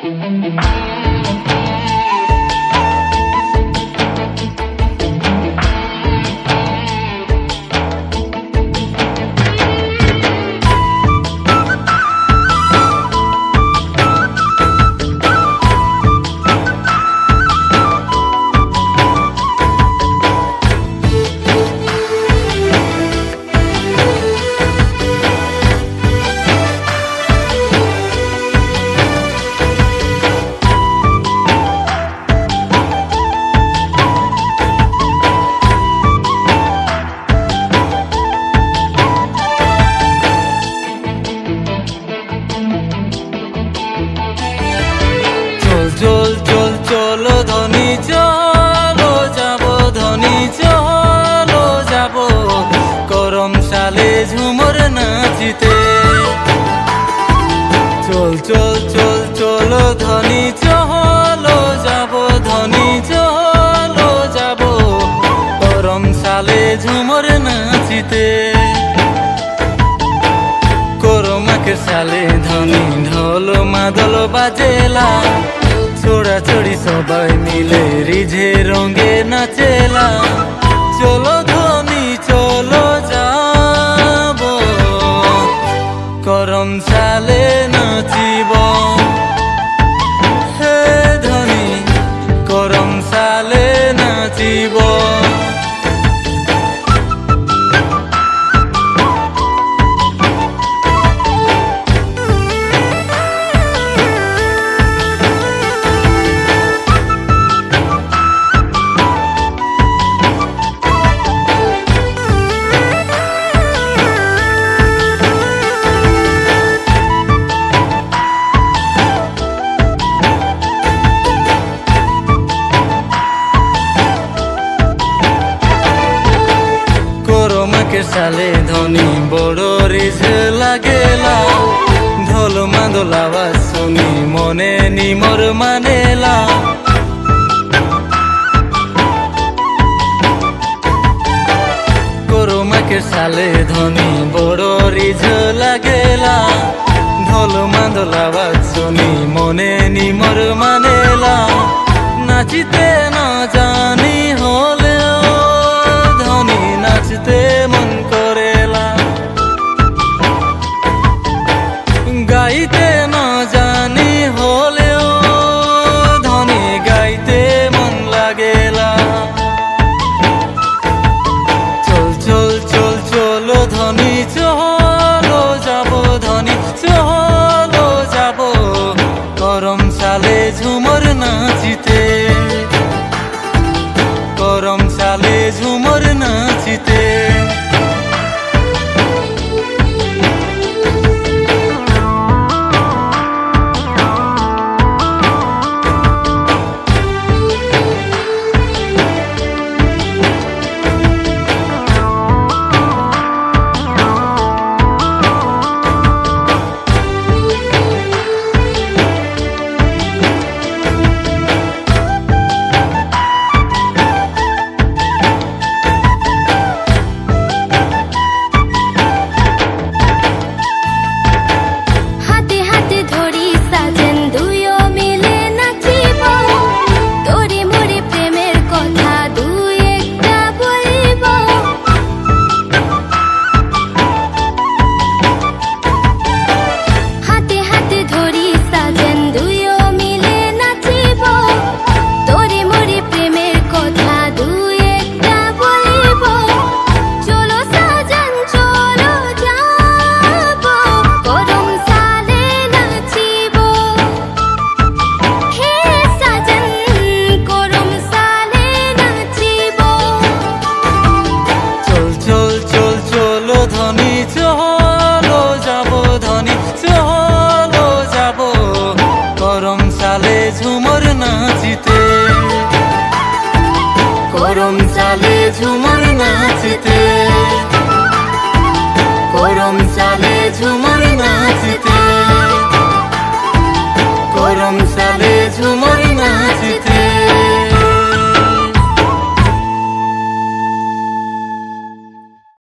চল চল চলো ধনী চলো যাবো ধনী চলো যাবো করম সালে ঝুমর নাচিতে। চল চল চল চলো ধনী চলো যাবো ধনী চলো যাবো করম সালে ঝুমর নাচিতে। করমাকে সালে ধনী ঢোল মাদল বাজেলা, ছোড়া ছড়ি সবাই মিলে রিঝে রঙে নাচেলা। চলো ধনী চলো যাবো করম সালে নাচিব, হে ধনী করম সালে নাচিব। সালে ধনী বড় রিঝ লাগেলা, ঢোল মাদল আওয়াজ শুনি মনে নিমর মানেলা। করমাকে সালে ধনী বড় রিঝ লাগেলা, ঢোল মাদল আওয়াজ শুনি মনে নিমর মানেলা। নাচিতে না জানি